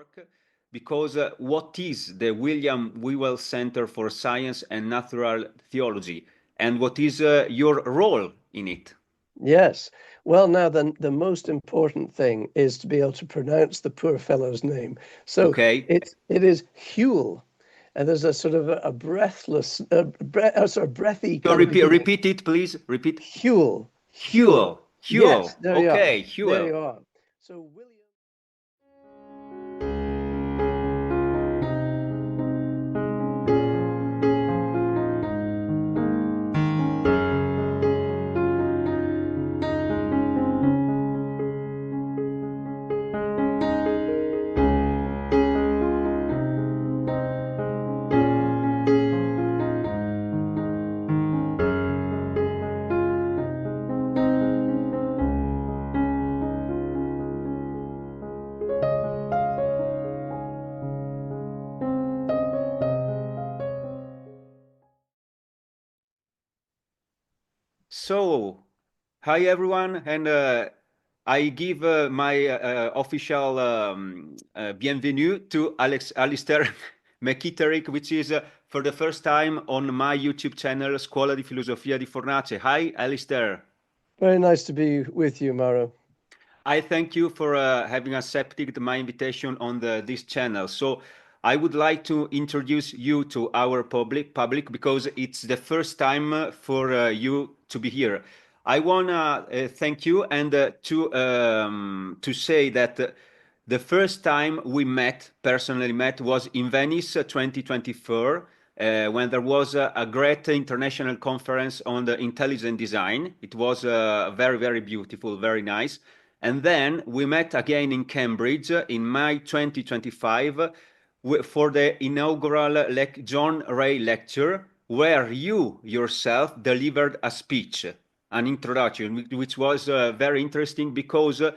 work because what is the William Whewell Center for Science and Natural Theology, and what is your role in it? Yes. Well, now the most important thing is to be able to pronounce the poor fellow's name. So Okay. it is Whewell, and there's a sort of a breathless, sort of breathy So kind of beginning. repeat it, please. Repeat. Whewell. Whewell. Yes, Whewell. there you are. Okay, There Whewell. you are. So William. So, hi everyone, and I give my official bienvenue to Alistair Mckitterick, which is for the first time on my YouTube channel, Scuola di Filosofia di Fornace. Hi, Alistair. Very nice to be with you, Mauro. I thank you for having accepted my invitation on this channel. So I would like to introduce you to our public because it's the first time for you to be here. I wanna thank you and to say that the first time we personally met, was in Venice 2024. When there was a great international conference on the intelligent design. It was very, very beautiful, very nice. And then we met again in Cambridge in May 2025 for the inaugural John Ray lecture, where you yourself delivered a speech, an introduction, which was very interesting because you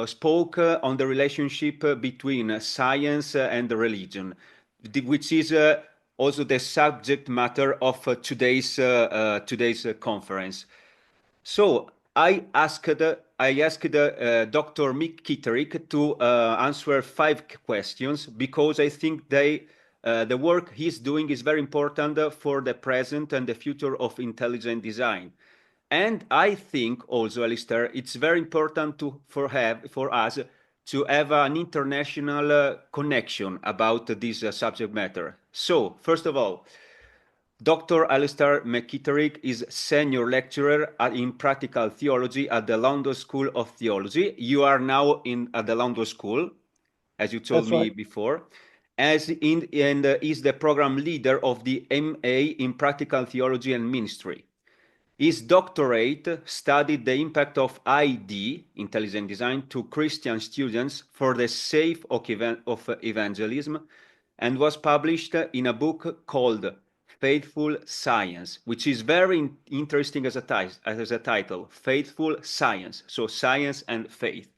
spoke on the relationship between science and religion, which is also the subject matter of today's conference. So I asked Dr. Mckitterick to answer 5 questions because I think the work he's doing is very important for the present and the future of intelligent design. And I think also, Alistair, it's very important for us to have an international connection about this subject matter. So, first of all, Dr. Alistair Mckitterick is senior lecturer in practical theology at the London School of Theology. You are now at the London School, as you told me before, and is the program leader of the MA in Practical Theology and Ministry. His doctorate studied the impact of ID, intelligent design, to Christian students for the sake of evangelism, and was published in a book called Faithful Science, which is very interesting as a title, Faithful Science, so science and faith.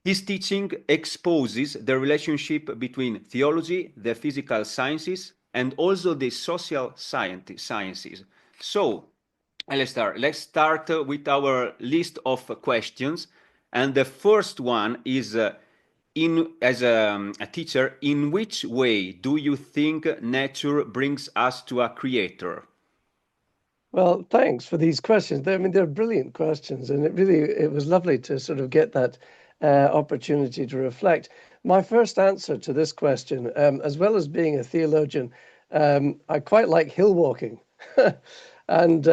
His teaching exposes the relationship between theology, the physical sciences, and also the social sciences. So, Alistair, let's start with our list of questions. And the first one is, as a teacher, in which way do you think nature brings us to a creator? Well, thanks for these questions. I mean, they're brilliant questions, and it was lovely to sort of get that opportunity to reflect. My first answer to this question, as well as being a theologian, I quite like hill walking. And,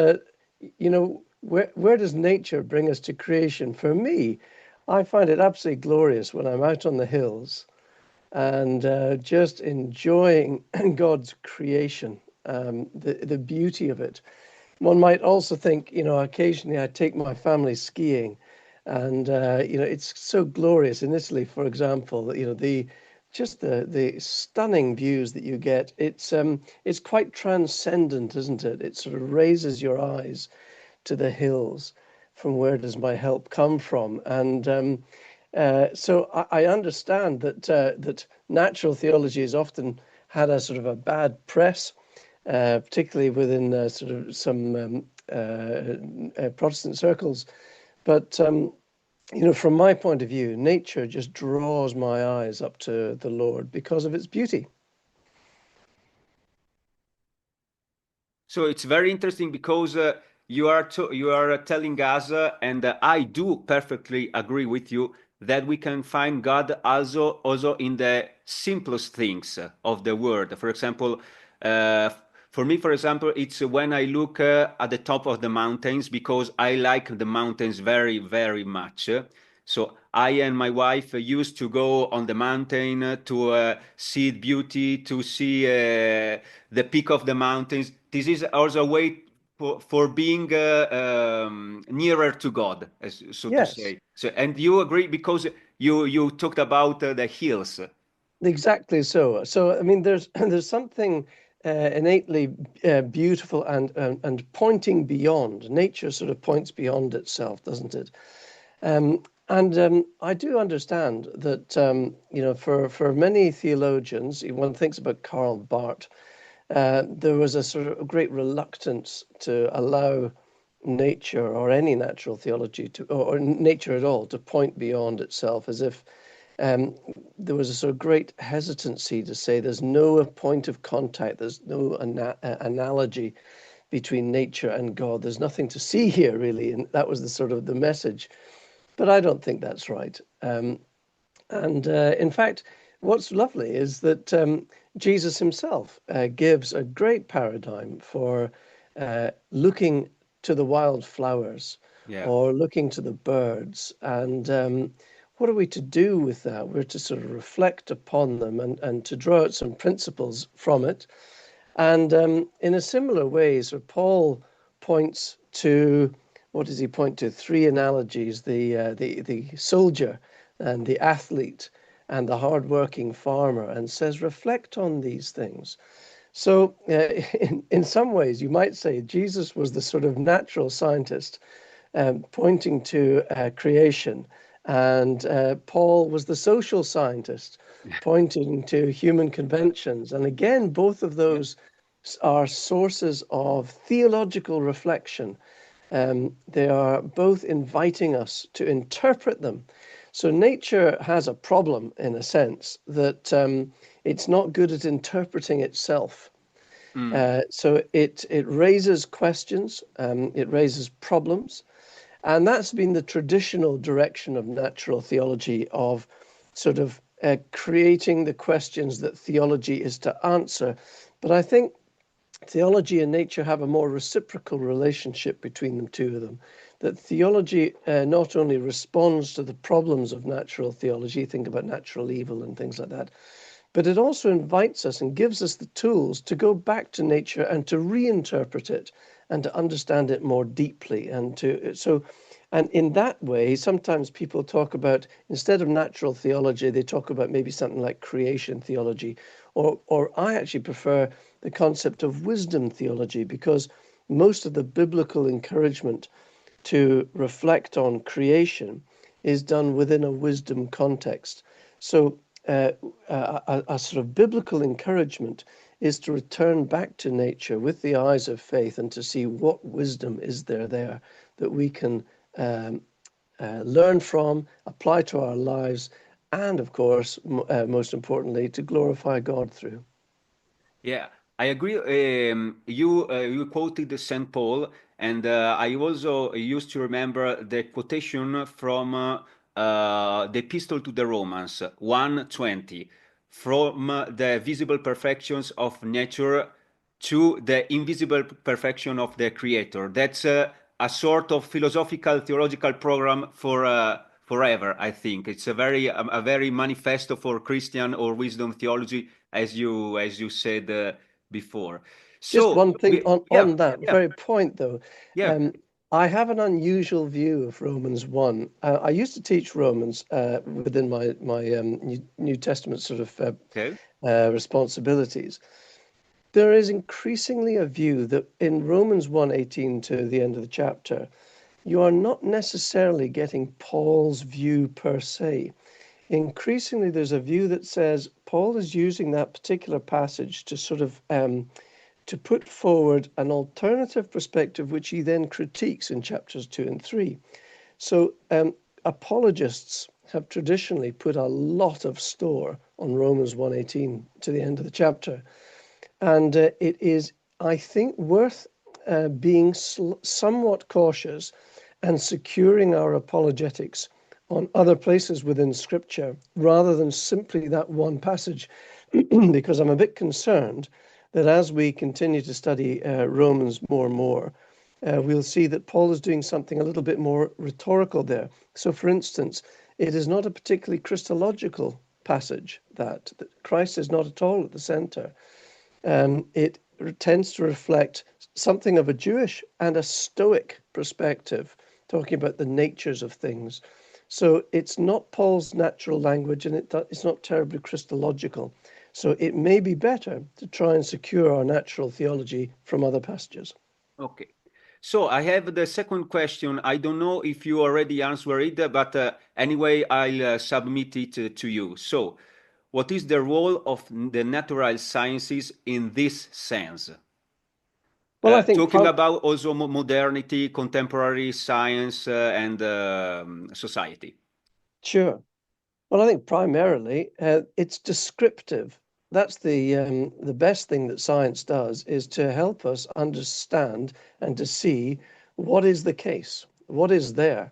you know, where does nature bring us to creation? For me, I find it absolutely glorious when I'm out on the hills and just enjoying God's creation, the beauty of it. One might also think, you know, occasionally I take my family skiing, and you know, it's so glorious in Italy, for example. You know, the stunning views that you get. It's quite transcendent, isn't it? It sort of raises your eyes to the hills. From where does my help come from? And so I understand that natural theology has often had a sort of a bad press, particularly within sort of some Protestant circles. But from my point of view, nature just draws my eyes up to the Lord because of its beauty. So it's very interesting because you are telling us, and I do perfectly agree with you, that we can find God also in the simplest things of the world. For example, uh, for me, for example, it's when I look at the top of the mountains, because I like the mountains very, very much. So I and my wife used to go on the mountain to see beauty, to see the peak of the mountains. This is also a way for being nearer to God, so to Yes, say. So, and you agree because you talked about the hills. exactly so. So, I mean, there's there's something innately beautiful and pointing beyond. Nature sort of points beyond itself, doesn't it? And I do understand that for many theologians, one thinks about Karl Barth, there was a sort of great reluctance to allow nature or any natural theology to, or nature at all, to point beyond itself, as if um, there was a sort of great hesitancy to say there's no point of contact, there's no analogy between nature and God. There's nothing to see here, really, and that was the sort of the message. But I don't think that's right. And in fact, what's lovely is that Jesus himself gives a great paradigm for looking to the wild flowers Yeah. or looking to the birds. And what are we to do with that? We're to sort of reflect upon them and to draw out some principles from it. And in a similar way, so Paul points to, what does he point to? Three analogies: the soldier and the athlete and the hardworking farmer, and says, reflect on these things. So, in some ways, you might say Jesus was the sort of natural scientist pointing to creation, and Paul was the social scientist pointing to human conventions. And again, both of Yeah. those are sources of theological reflection. They are both inviting us to interpret them. So nature has a problem in a sense that it's not good at interpreting itself. Mm. So it raises questions, it raises problems, and that's been the traditional direction of natural theology, of sort of creating the questions that theology is to answer. But I think theology and nature have a more reciprocal relationship between the two of them. That theology not only responds to the problems of natural theology, think about natural evil and things like that, but it also invites us and gives us the tools to go back to nature and to reinterpret it and to understand it more deeply. And in that way, sometimes people talk about, instead of natural theology, they talk about maybe something like creation theology, or I actually prefer the concept of wisdom theology, because most of the biblical encouragement to reflect on creation is done within a wisdom context. So a sort of biblical encouragement is to return back to nature with the eyes of faith and to see what wisdom is there that we can um, learn from, apply to our lives, and of course, most importantly, to glorify God through. Yeah, I agree. You quoted Saint Paul, and I also used to remember the quotation from the Epistle to the Romans 1:20, from the visible perfections of nature to the invisible perfection of the Creator. That's a sort of philosophical theological program for forever. I think it's a very manifesto for Christian or wisdom theology, as you said before. Just So one thing yeah, on that yeah, very point, though. yeah. Um, I have an unusual view of Romans 1. I used to teach Romans within my New Testament sort of Okay. responsibilities. There is increasingly a view that in Romans 1:18 to the end of the chapter, you are not necessarily getting Paul's view per se. Increasingly, there's a view that says Paul is using that particular passage to sort of to put forward an alternative perspective, which he then critiques in chapters 2 and 3. So apologists have traditionally put a lot of store on Romans 1:18 to the end of the chapter. And it is, I think, worth being somewhat cautious and securing our apologetics on other places within Scripture rather than simply that one passage, because I'm a bit concerned that as we continue to study Romans more and more, we'll see that Paul is doing something a little bit more rhetorical there. So, for instance, it is not a particularly Christological passage, that Christ is not at all at the center. It tends to reflect something of a Jewish and a Stoic perspective, talking about the natures of things. So it's not Paul's natural language, and it's not terribly Christological. So it may be better to try and secure our natural theology from other passages. Okay. So I have the second question. I don't know if you already answered it, but anyway, I'll submit it to you. So, what is the role of the natural sciences in this sense? Well, I think Talking about also modernity, contemporary science, and society. Sure. Well, I think primarily it's descriptive. That's the best thing that science does, is to help us understand and to see what is the case, what is there.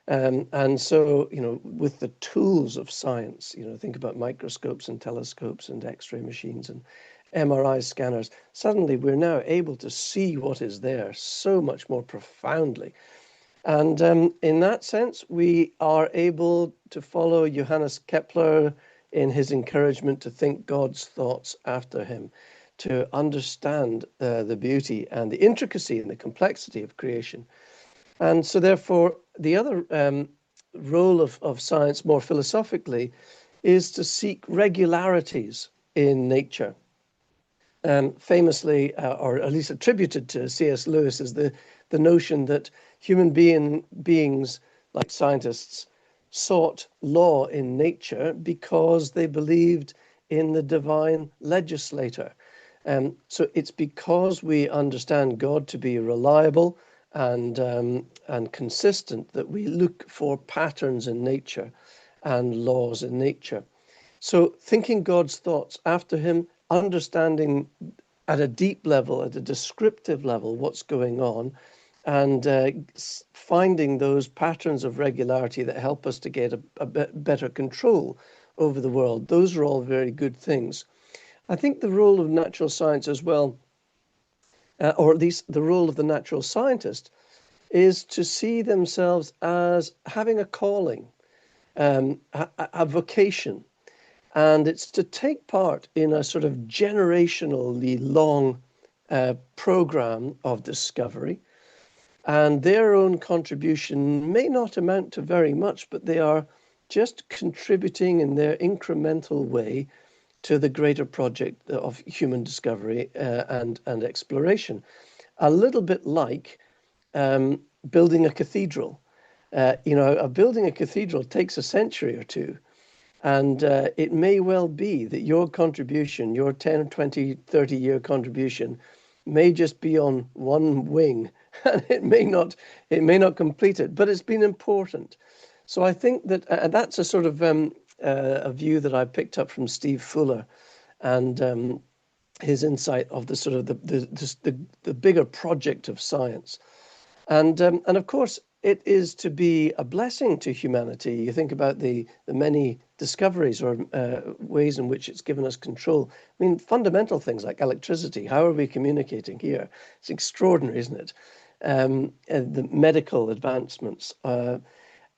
And so, with the tools of science, think about microscopes and telescopes and X-ray machines and MRI scanners. Suddenly, we're now able to see what is there so much more profoundly. And in that sense, we are able to follow Johannes Kepler in his encouragement to think God's thoughts after him, to understand the beauty and the intricacy and the complexity of creation. And so, therefore, the other role of science, more philosophically, is to seek regularities in nature. Famously, or at least attributed to C.S. Lewis, is the notion that human beings, like scientists, sought law in nature because they believed in the divine legislator. So it's because we understand God to be reliable and consistent that we look for patterns in nature and laws in nature. So thinking God's thoughts after him, understanding at a deep level, at a descriptive level, what's going on, and finding those patterns of regularity that help us to get a better control over the world. Those are all very good things. I think the role of natural science as well, or at least the role of the natural scientist, is to see themselves as having a calling, a vocation. And it's to take part in a sort of generationally long program of discovery. And their own contribution may not amount to very much, but they are just contributing in their incremental way to the greater project of human discovery and exploration. A little bit like building a cathedral. Building a cathedral takes a century or two. And it may well be that your contribution, your 10, 20, 30-year contribution, may just be on one wing, and it may not complete it, but it's been important. So I think that that's a sort of a view that I picked up from Steve Fuller, and his insight of the sort of the bigger project of science, and of course it is to be a blessing to humanity. You think about the many discoveries or ways in which it's given us control. I mean, fundamental things like electricity. How are we communicating here? It's extraordinary, isn't it? And the medical advancements. But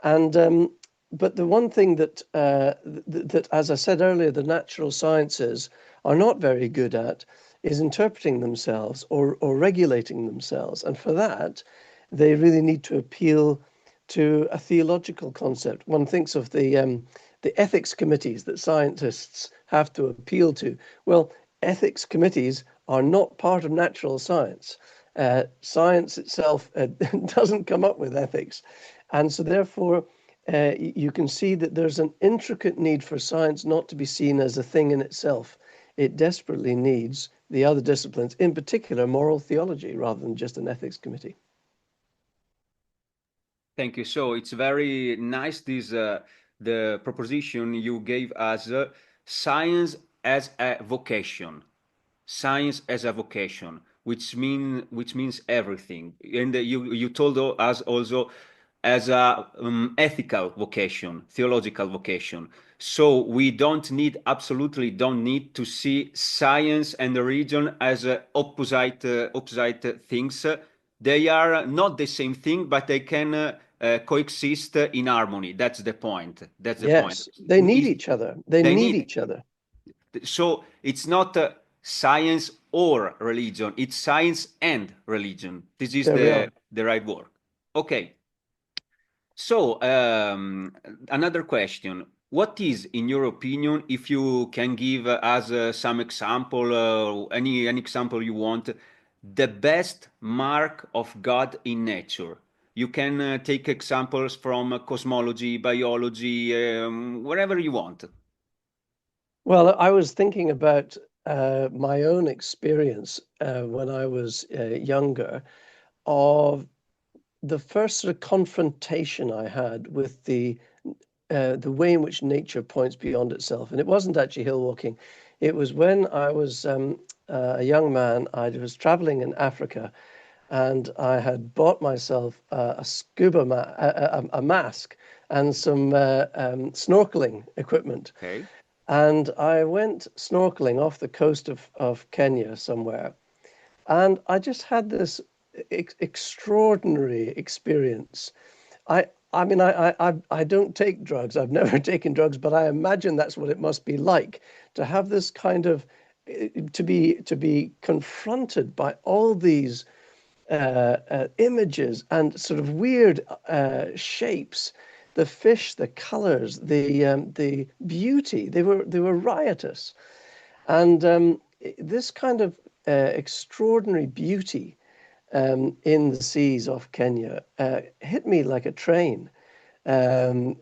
the one thing that, as I said earlier, the natural sciences are not very good at is interpreting themselves or regulating themselves. And for that, they really need to appeal to a theological concept. One thinks of the ethics committees that scientists have to appeal to. Well, ethics committees are not part of natural science. Science itself doesn't come up with ethics. And so therefore, you can see that there's an intricate need for science not to be seen as a thing in itself. It desperately needs the other disciplines, in particular moral theology, rather than just an ethics committee. Thank you. So it's very nice this the proposition you gave us, science as a vocation. Science as a vocation, which means everything. And you told us also as a ethical vocation, theological vocation. So we absolutely don't need to see science and religion as opposite things. They are not the same thing, but they can coexist in harmony. That's the point. That's the point. Yes, they need each other. They They need need. each other. So it's not science or religion, it's science and religion. This is There we are. the right word. Okay. So another question. What is, in your opinion, if you can give us some example, any example you want, the best mark of God in nature? You can take examples from cosmology, biology, wherever you want. Well, I was thinking about my own experience when I was younger of the first sort of confrontation I had with the way in which nature points beyond itself. And it wasn't actually hill walking. It was when I was a young man. I was traveling in Africa, and I had bought myself a a mask and some snorkeling equipment. Okay. And I went snorkeling off the coast of Kenya somewhere. And I just had this extraordinary experience. I mean, I don't take drugs. I've never taken drugs, but I imagine that's what it must be like to have this kind of to be confronted by all these images and sort of weird shapes, the fish, the colors, the beauty. They were riotous, and this kind of extraordinary beauty in the seas off Kenya hit me like a train. Um,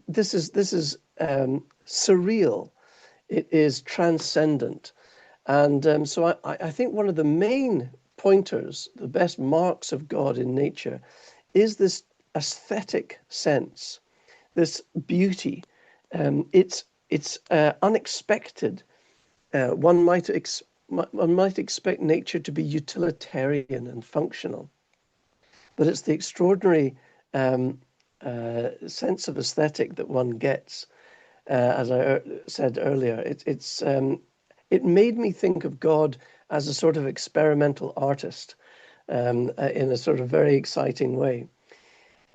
this is surreal. It is transcendent, and so I think one of the main pointers, the best marks of God in nature, is this aesthetic sense, this beauty. It's unexpected. One might expect nature to be utilitarian and functional, but it's the extraordinary sense of aesthetic that one gets. As I said earlier, it made me think of God as a sort of experimental artist in a sort of very exciting way.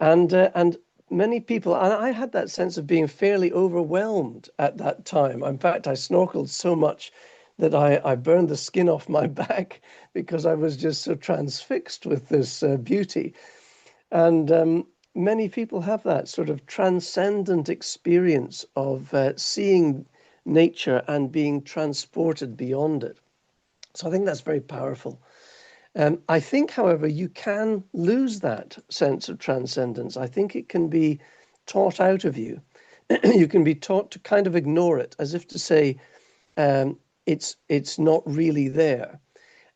And many people, and I had that sense of being fairly overwhelmed at that time. In fact, I snorkeled so much that I burned the skin off my back because I was just so transfixed with this beauty. And many people have that sort of transcendent experience of seeing nature and being transported beyond it. So I think that's very powerful. I think, however, you can lose that sense of transcendence. I think it can be taught out of you. You can be taught to kind of ignore it, as if to say it's not really there.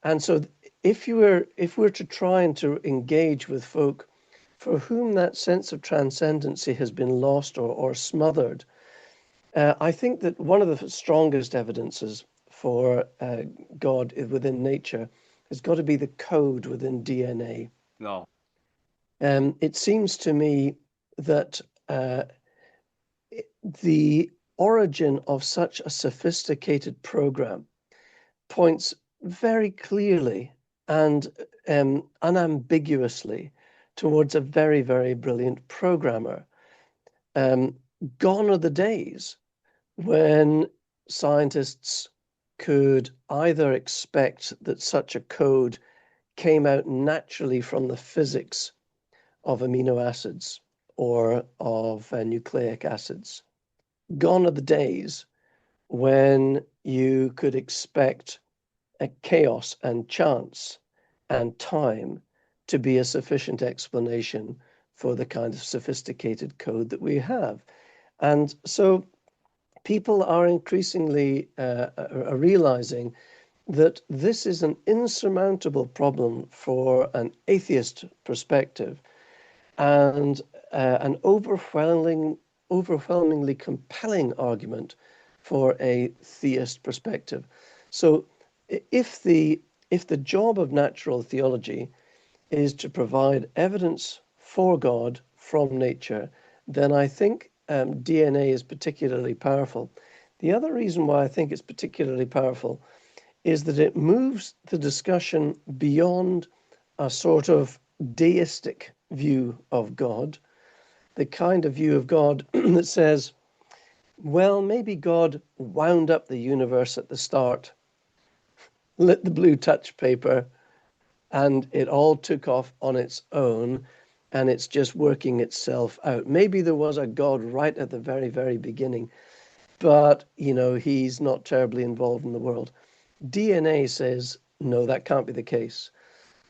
And so, if we're to try and to engage with folk for whom that sense of transcendency has been lost or smothered, I think that one of the strongest evidences for God within nature has got to be the code within DNA. No. It seems to me that the origin of such a sophisticated program points very clearly and unambiguously towards a very, very brilliant programmer. Gone are the days when scientists could either expect that such a code came out naturally from the physics of amino acids or of nucleic acids. Gone are the days when you could expect a chaos and chance and time to be a sufficient explanation for the kind of sophisticated code that we have. And so people are increasingly realizing that this is an insurmountable problem for an atheist perspective. and an overwhelmingly compelling argument for a theist perspective. So if the job of natural theology is to provide evidence for God from nature, then I think DNA is particularly powerful. The other reason why I think it's particularly powerful is that it moves the discussion beyond a sort of deistic view of God, the kind of view of God that says, well, maybe God wound up the universe at the start, lit the blue touch paper, and it all took off on its own, and it's just working itself out. Maybe there was a God right at the very, very beginning, but, he's not terribly involved in the world. DNA says, no, that can't be the case,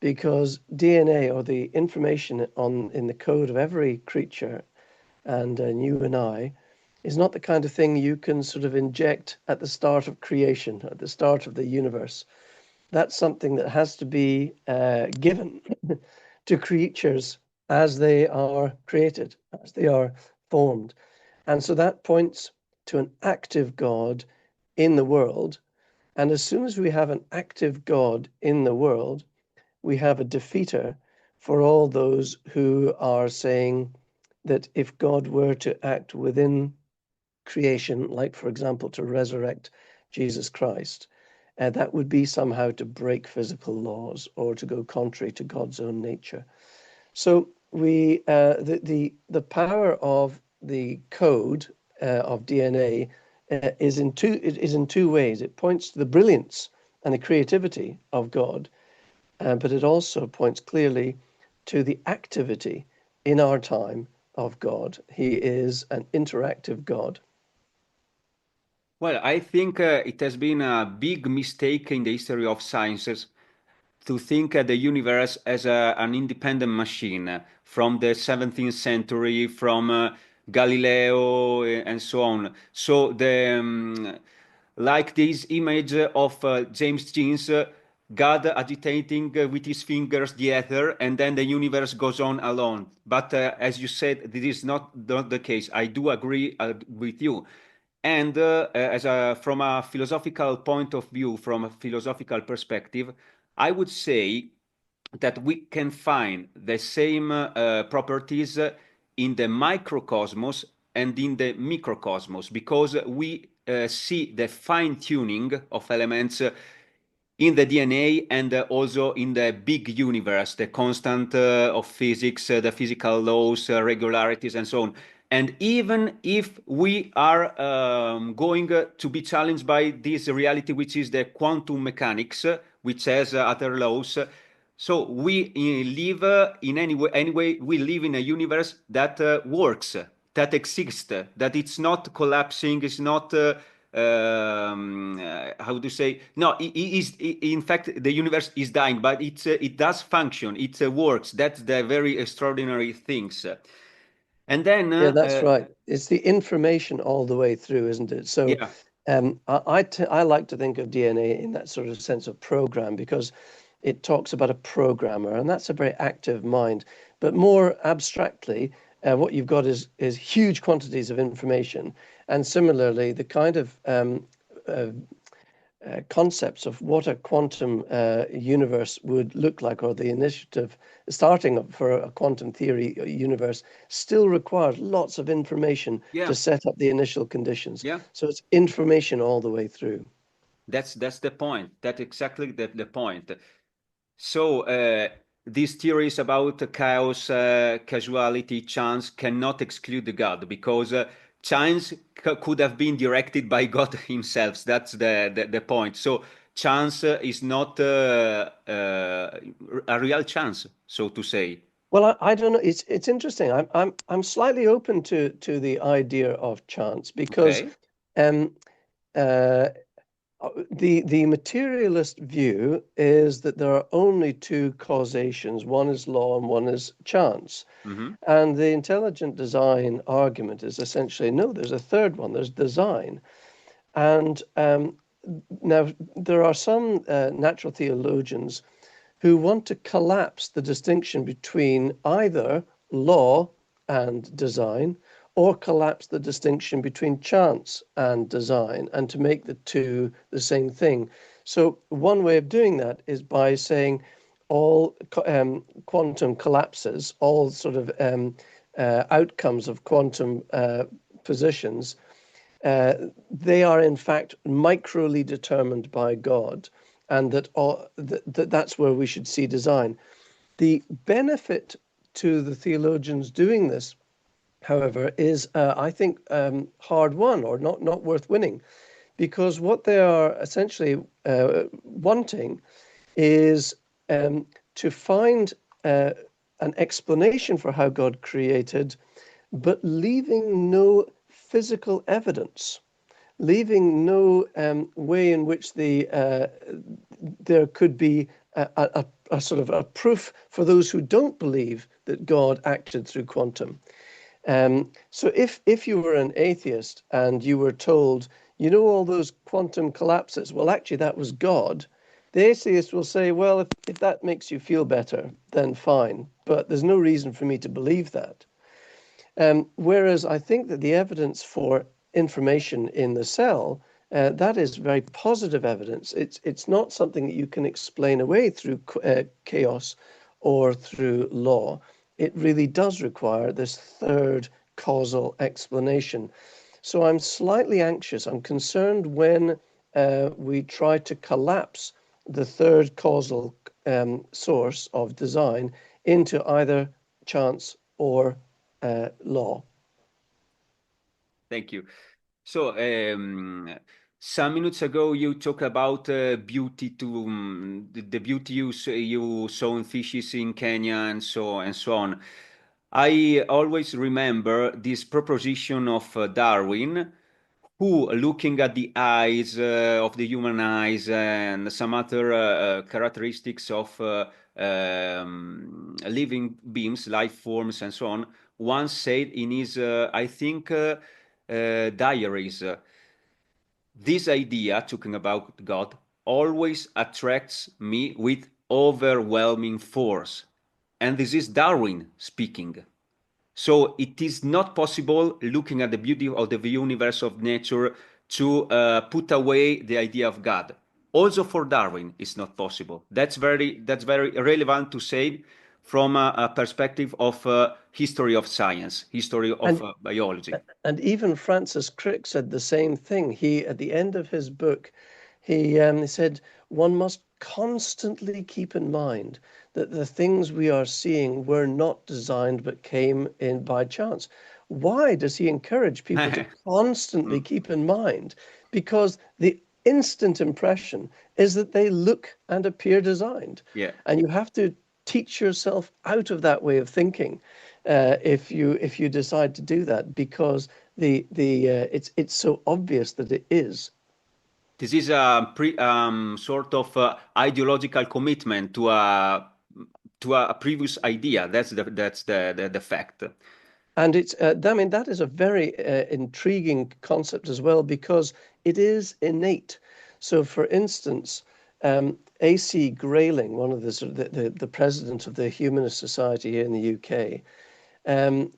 because DNA, or the information in the code of every creature, and you and I, is not the kind of thing you can sort of inject at the start of creation, at the start of the universe. That's something that has to be given to creatures as they are created, as they are formed. And so that points to an active God in the world. And as soon as we have an active God in the world, we have a defeater for all those who are saying that if God were to act within creation, like, for example, to resurrect Jesus Christ, that would be somehow to break physical laws or to go contrary to God's own nature. So the power of the code of DNA is in two ways. It points to the brilliance and the creativity of God, but it also points clearly to the activity in our time of God. He is an interactive God. Well, I think it has been a big mistake in the history of sciences to think the universe as an independent machine from the 17th century, from Galileo and so on. So like this image of James Jeans, God agitating with his fingers the ether, and then the universe goes on alone. But as you said, this is not the case. I do agree with you. And from a philosophical point of view, from a philosophical perspective, I would say that we can find the same properties in the microcosmos and in the microcosmos, because we see the fine tuning of elements in the DNA and also in the big universe, the constant of physics, the physical laws, regularities, and so on. And even if we are going to be challenged by this reality, which is the quantum mechanics, which has other laws, so we live in anyway, we live in a universe that works, that exists, that it's not collapsing, it's not how to say, no, in fact the universe is dying, but it does function, it works. That's the very extraordinary things. And then Yeah, that's right. It's the information all the way through, isn't it? So yeah, I like to think of DNA in that sort of sense of program, because it talks about a programmer, and that's a very active mind. But more abstractly, what you've got is huge quantities of information, and similarly, the kind of concepts of what a quantum universe would look like, or the initiative starting up for a quantum theory universe, still requires lots of information yeah, to set up the initial conditions. yeah. So it's information all the way through. That's the point. That's exactly the point. So these theories about chaos, casuality, chance cannot exclude the God, because chance could have been directed by God himself. That's the point. So chance is not a real chance, so to say. Well, I don't know. It's interesting. I'm slightly open to the idea of chance, because Okay. um, uh, the materialist view is that there are only two causations. One is law and one is chance. Mm-hmm. And the intelligent design argument is essentially, no, there's a third one, there's design. And now there are some natural theologians who want to collapse the distinction between either law and design, or collapse the distinction between chance and design and to make the two the same thing. So one way of doing that is by saying all quantum collapses, all sort of outcomes of quantum positions, they are in fact microly determined by God, and that's where we should see design. The benefit to the theologians doing this, however, is I think hard won or not worth winning, because what they are essentially wanting is to find an explanation for how God created, but leaving no physical evidence, leaving no way in which there could be a sort of a proof for those who don't believe that God acted through quantum. So if you were an atheist and you were told, you know, all those quantum collapses, well, actually, that was God. The atheist will say, well, if that makes you feel better, then fine. But there's no reason for me to believe that. Whereas I think that the evidence for information in the cell, that is very positive evidence. It's not something that you can explain away through chaos or through law. It really does require this third causal explanation. So I'm slightly anxious. I'm concerned when we try to collapse the third causal source of design into either chance or law. Thank you. So, some minutes ago, you talked about beauty to the beauty you saw in fishes in Kenya and so on. I always remember this proposition of Darwin, who, looking at the eyes of the human eyes and some other characteristics of living beings, life forms, and so on, once said in his, I think, diaries, this idea, talking about God, always attracts me with overwhelming force. And this is Darwin speaking. So it is not possible, looking at the beauty of the universe of nature, to put away the idea of God. Also for Darwin, it's not possible. That's very relevant to say from a perspective of history of science, history of And biology. and even Francis Crick said the same thing. He, at the end of his book, he said one must constantly keep in mind that the things we are seeing were not designed but came in by chance. Why does he encourage people to constantly keep in mind? Because the instant impression is that they look and appear designed. Yeah. And you have to teach yourself out of that way of thinking if you decide to do that, because it's so obvious that it is. This is a sort of ideological commitment to a previous idea. That's the fact. And it's, I mean, that is a very intriguing concept as well, because it is innate. So, for instance, A.C. Grayling, one of the president of the Humanist Society here in the UK,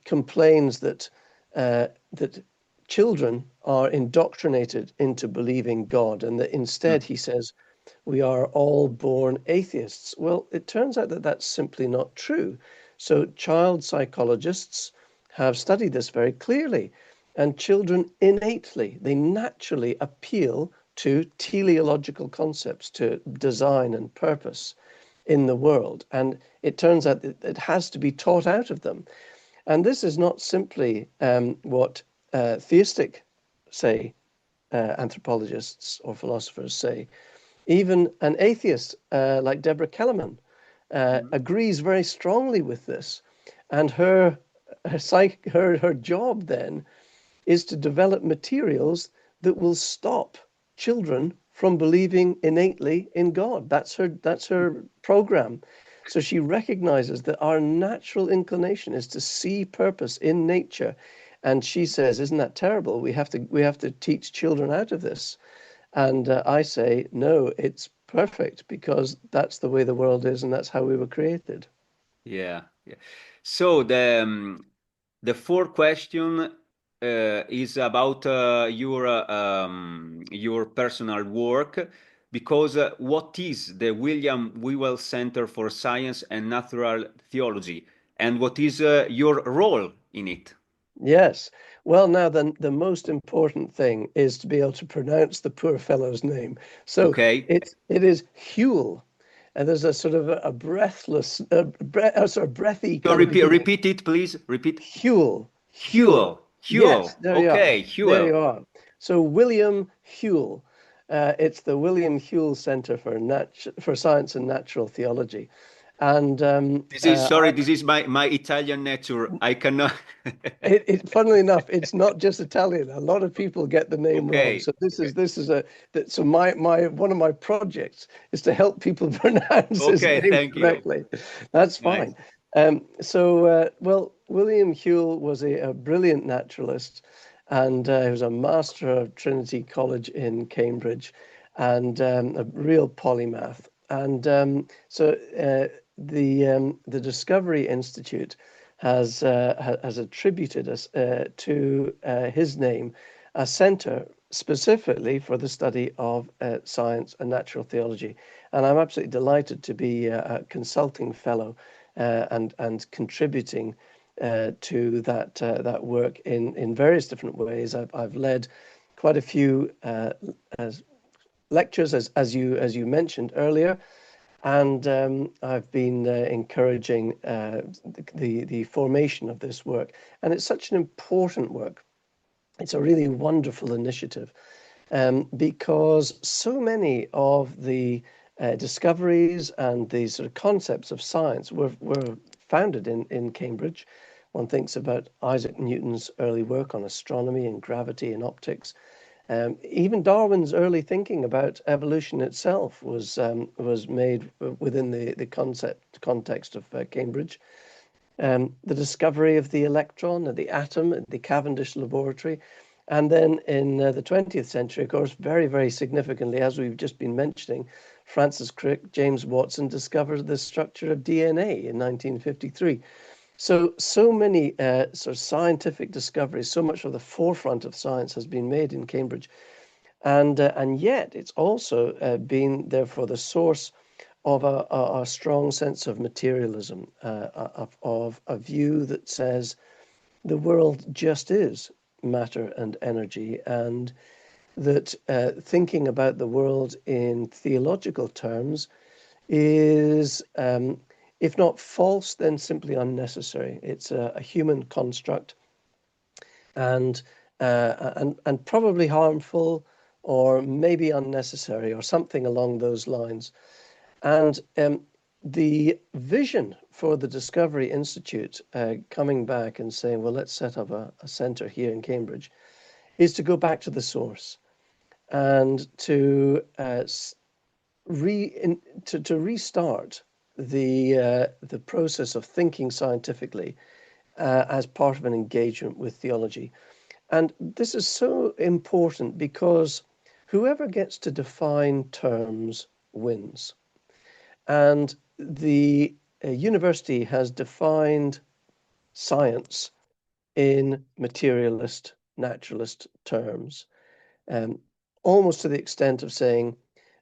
complains that that children are indoctrinated into believing God, and that instead, he says, we are all born atheists. Well, it turns out that that's simply not true. So child psychologists have studied this very clearly, and children innately, they naturally appeal to teleological concepts, to design and purpose in the world. And it turns out that it has to be taught out of them. And this is not simply what theistic, say, anthropologists or philosophers say. Even an atheist like Deborah Kellerman agrees very strongly with this. And her job then is to develop materials that will stop children from believing innately in God. That's her program. So she recognizes that our natural inclination is to see purpose in nature. And she says, isn't that terrible? We have to teach children out of this. And I say, no, it's perfect, because that's the way the world is and that's how we were created. Yeah, yeah. So the fourth question is about your personal work, because what is the William Whewell Center for Science and Natural Theology, and what is your role in it? Yes. Well, now the most important thing is to be able to pronounce the poor fellow's name. So Okay. it is Whewell, and there's a sort of a breathless, sort of breathy So kind of beginning. repeat it, please. Repeat. Whewell, Whewell. Whewell. Yes, Whewell. there you are. Okay, There Whewell. you are. So William Whewell. It's the William Whewell Center for Science and Natural Theology, and This is sorry. This is my Italian nature. I cannot. funnily enough, it's not just Italian. A lot of people get the name wrong. Okay. So Okay. this is so my one of my projects is to help people pronounce his Okay. name Thank you. correctly. That's Nice. fine. Well, William Whewell was a brilliant naturalist, and he was a master of Trinity College in Cambridge, and a real polymath. And the Discovery Institute has attributed us to his name a center specifically for the study of science and natural theology. And I'm absolutely delighted to be a consulting fellow and contributing to that work in various different ways. I've led quite a few lectures, as you mentioned earlier, and I've been encouraging the formation of this work. And it's such an important work. It's a really wonderful initiative because so many of the discoveries and the sort of concepts of science were founded in Cambridge. One thinks about Isaac Newton's early work on astronomy and gravity and optics. Even Darwin's early thinking about evolution itself was made within the context of Cambridge. The discovery of the electron and the atom at the Cavendish laboratory, and then in the 20th century, of course, very, very significantly, as we've just been mentioning, Francis Crick, James Watson discovered the structure of DNA in 1953. So many sort of scientific discoveries, so much of the forefront of science has been made in Cambridge, and yet it's also been therefore the source of a strong sense of materialism, of a view that says the world just is matter and energy, and that thinking about the world in theological terms is, if not false, then simply unnecessary. It's a human construct, and and probably harmful, or maybe unnecessary, or something along those lines. And the vision for the Discovery Institute, coming back and saying, well, let's set up a center here in Cambridge, is to go back to the source and to restart the process of thinking scientifically as part of an engagement with theology. And this is so important because whoever gets to define terms wins. And the university has defined science in materialist, naturalist terms, almost to the extent of saying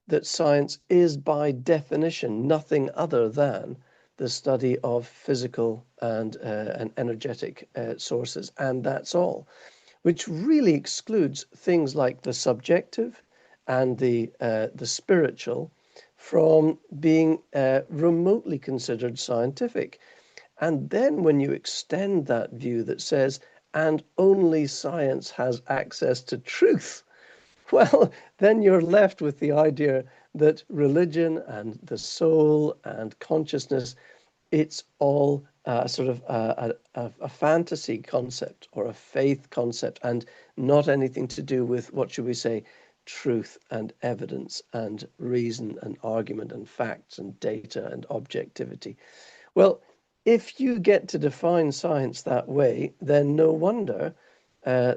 that science is by definition nothing other than the study of physical and energetic sources, and that's all, which really excludes things like the subjective and the spiritual from being remotely considered scientific. And then when you extend that view that says, and only science has access to truth, well, then you're left with the idea that religion and the soul and consciousness, it's all sort of a fantasy concept or a faith concept, and not anything to do with, what should we say, truth and evidence and reason and argument and facts and data and objectivity. Well, if you get to define science that way, then no wonder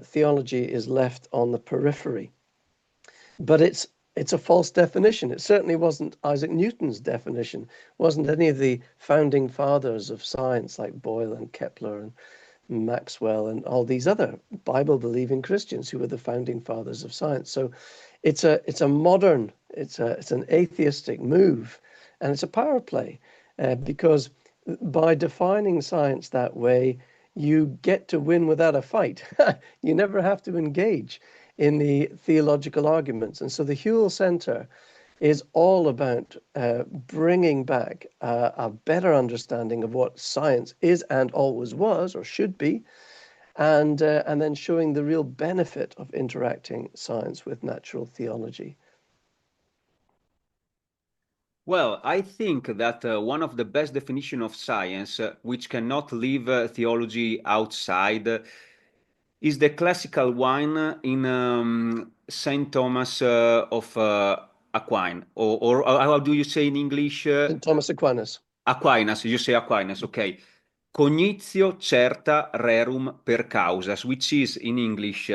theology is left on the periphery. But it's a false definition. It certainly wasn't Isaac Newton's definition, wasn't any of the founding fathers of science like Boyle and Kepler and Maxwell and all these other Bible-believing Christians who were the founding fathers of science. So it's a modern, it's an atheistic move, and it's a power play because by defining science that way, you get to win without a fight. You never have to engage in the theological arguments. And so the Whewell Center is all about bringing back a better understanding of what science is and always was or should be, and then showing the real benefit of interacting science with natural theology. Well, I think that one of the best definition of science, which cannot leave theology outside, is the classical one in Saint Thomas of Aquin, or how do you say in English? St. Thomas Aquinas. Aquinas, you say Aquinas, okay. Cognitio certa rerum per causas, which is in English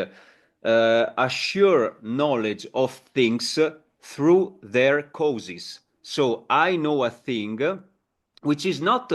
a sure knowledge of things through their causes. So I know a thing which is not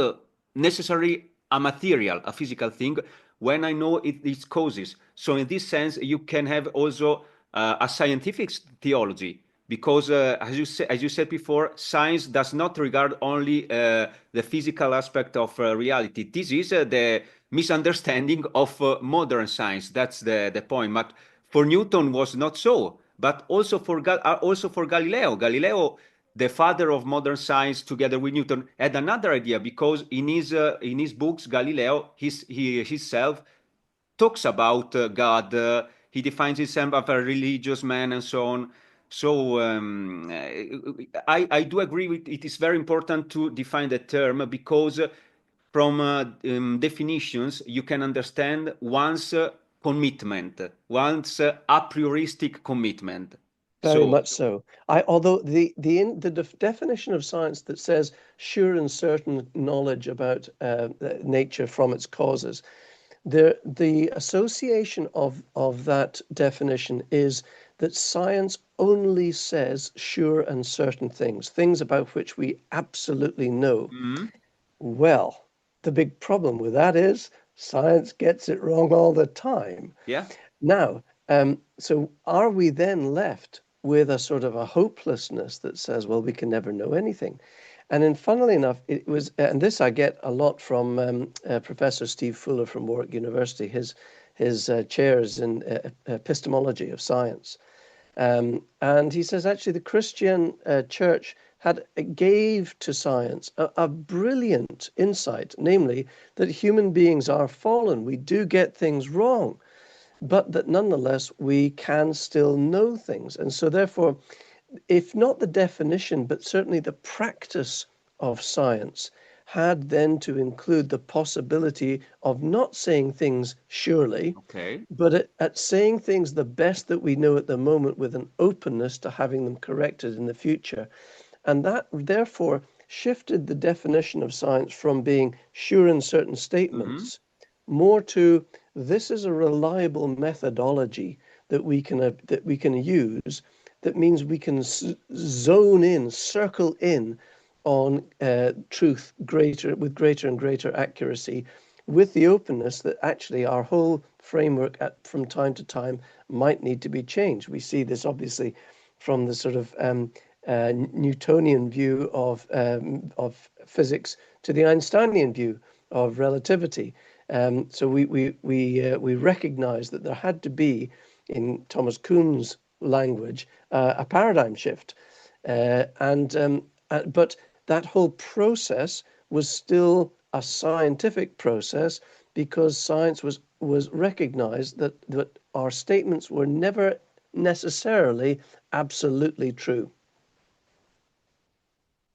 necessarily a material, a physical thing, when I know its causes. So in this sense, you can have also a scientific theology, because as you said before, science does not regard only the physical aspect of reality. This is the misunderstanding of modern science. That's the point. But for Newton was not so. But also for Galileo. Galileo, the father of modern science, together with Newton, had another idea, because in his books, Galileo himself talks about God. He defines himself as a religious man and so on. So I do agree with it. Is very important to define the term, because from definitions you can understand one's commitment, one's a prioristic commitment. Very much so. Although the definition of science that says sure and certain knowledge about nature from its causes, the association of that definition is that science only says sure and certain things about which we absolutely know. Well, the big problem with that is science gets it wrong all the time. Yeah. Now, so are we then left with a sort of a hopelessness that says, well, we can never know anything? And then, funnily enough, it was, and this I get a lot from Professor Steve Fuller from Warwick University, his chairs in epistemology of science. And he says, actually, the Christian church gave to science a brilliant insight, namely that human beings are fallen. We do get things wrong, but that nonetheless we can still know things. And so therefore, if not the definition, but certainly the practice of science had then to include the possibility of not saying things surely, Okay. but at saying things the best that we know at the moment with an openness to having them corrected in the future. And that therefore shifted the definition of science from being sure and certain statements more to this is a reliable methodology that we can use. That means we can zone in, circle in on truth with greater and greater accuracy, with the openness that actually our whole framework from time to time might need to be changed. We see this obviously from the sort of Newtonian view of physics to the Einsteinian view of relativity. So we recognize that there had to be, in Thomas Kuhn's language, a paradigm shift, but that whole process was still a scientific process, because science was recognized that our statements were never necessarily absolutely true.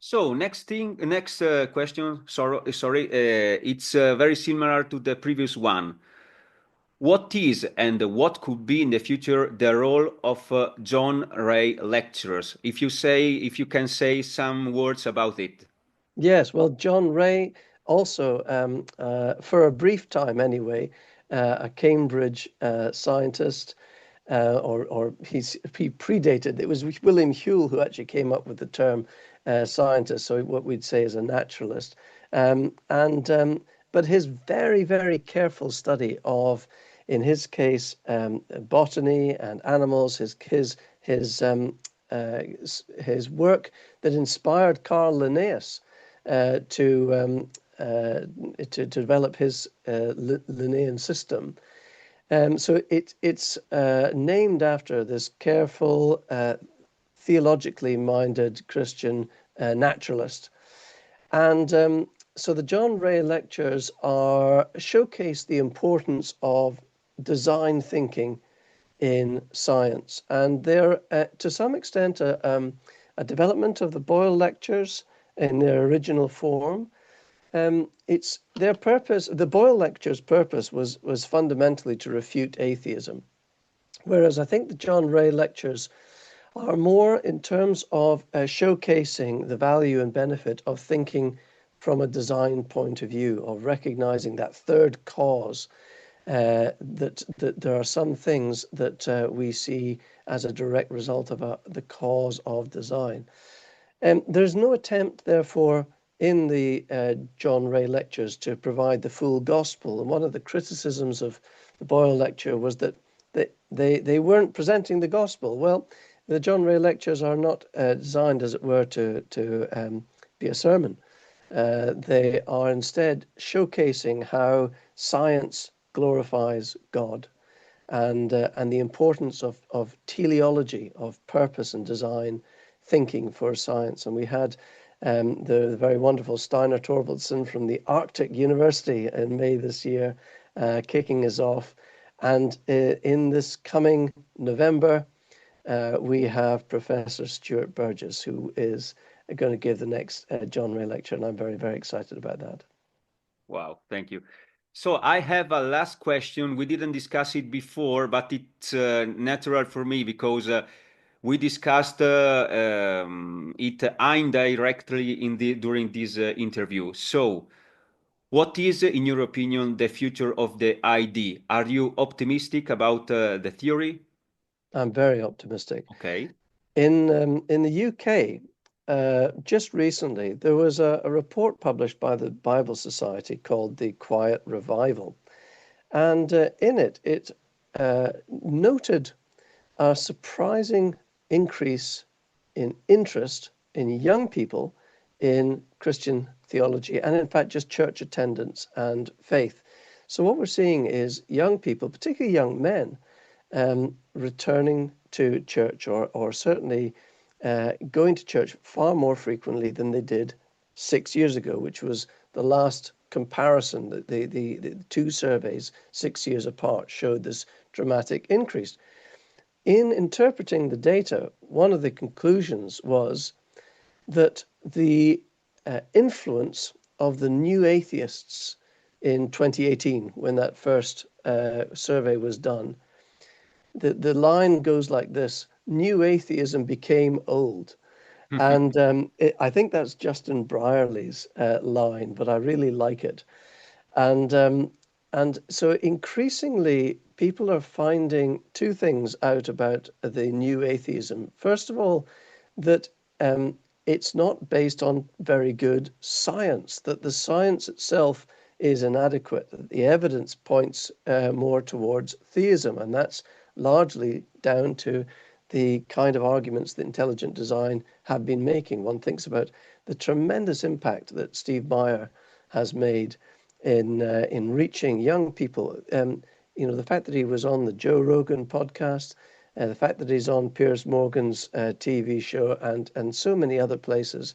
So next question. Sorry. It's very similar to the previous one. What is and what could be in the future the role of John Ray lecturers? If you can say some words about it. Yes, well, John Ray also, for a brief time anyway, a Cambridge scientist, or he predated. It was William Whewell who actually came up with the term scientist, so what we'd say is a naturalist. But his very, very careful study of, in his case, botany and animals, his work that inspired Carl Linnaeus to develop his Linnaean system. So it's named after this careful, theologically minded Christian naturalist. And so the John Ray lectures showcase the importance of design thinking in science, and they're to some extent a development of the Boyle lectures in their original form. It's their purpose. The Boyle lectures' purpose was fundamentally to refute atheism, whereas I think the John Ray lectures are more in terms of showcasing the value and benefit of thinking from a design point of view, of recognizing that third cause, that there are some things that we see as a direct result of the cause of design. There's no attempt, therefore, in the John Ray lectures to provide the full gospel. And one of the criticisms of the Boyle lecture was that they weren't presenting the gospel. Well, the John Ray lectures are not designed, as it were, to be a sermon. They are instead showcasing how science glorifies God, and the importance of teleology, of purpose and design thinking for science. And we had the very wonderful Steinar Torvaldsson from the Arctic University in May this year kicking us off. And in this coming November, we have Professor Stuart Burgess, who is going to give the next John Ray lecture, and I'm very, very excited about that. Wow, thank you. So I have a last question. We didn't discuss it before, but it's natural for me because we discussed it indirectly during this interview. So, what is, in your opinion, the future of the ID? Are you optimistic about the theory? I'm very optimistic. Okay. In the UK, just recently, there was a report published by the Bible Society called The Quiet Revival. And in it noted a surprising increase in interest in young people in Christian theology, and in fact, just church attendance and faith. So what we're seeing is young people, particularly young men, returning to church, or certainly going to church far more frequently than they did 6 years ago, which was the last comparison. That the two surveys 6 years apart showed this dramatic increase. In interpreting the data, one of the conclusions was that the influence of the new atheists in 2018, when that first survey was done, the line goes like this: new atheism became old. And I think that's Justin Brierley's line, but I really like it. And so increasingly, people are finding two things out about the new atheism. First of all, that it's not based on very good science, that the science itself is inadequate, that the evidence points more towards theism, and that's largely down to the kind of arguments that intelligent design have been making. One thinks about the tremendous impact that Steve Meyer has made in reaching young people. The fact that he was on the Joe Rogan podcast, the fact that he's on Piers Morgan's TV show, and so many other places,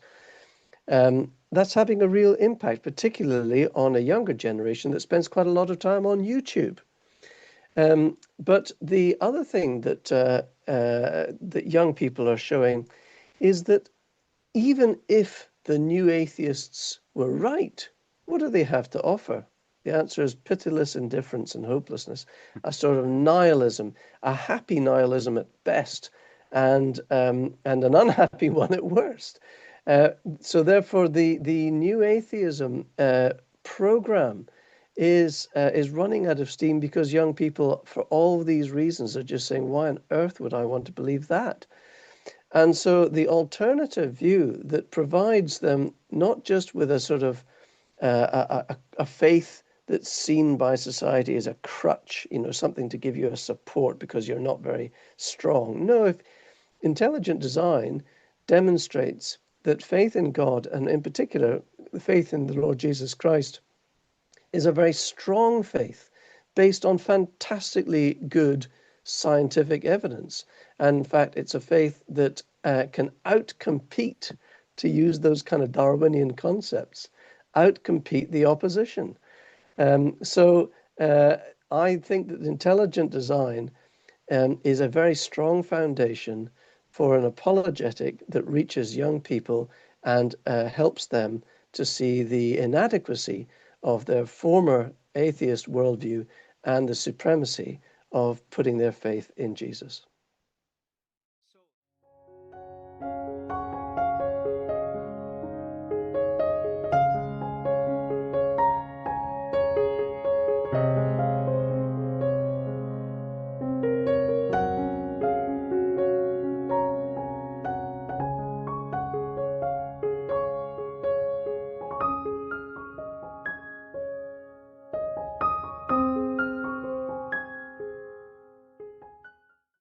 that's having a real impact, particularly on a younger generation that spends quite a lot of time on YouTube. But the other thing that young people are showing is that even if the new atheists were right, what do they have to offer? The answer is pitiless indifference and hopelessness, a sort of nihilism, a happy nihilism at best, and an unhappy one at worst. So therefore, the new atheism program is running out of steam because young people, for all these reasons, are just saying, why on earth would I want to believe that? And so the alternative view that provides them not just with a sort of a faith that's seen by society as a crutch, something to give you a support because you're not very strong. No, if intelligent design demonstrates that faith in God, and in particular, the faith in the Lord Jesus Christ, is a very strong faith based on fantastically good scientific evidence. And in fact, it's a faith that can outcompete, to use those kind of Darwinian concepts, outcompete the opposition. So I think that intelligent design is a very strong foundation for an apologetic that reaches young people and helps them to see the inadequacy of their former atheist worldview and the supremacy of putting their faith in Jesus.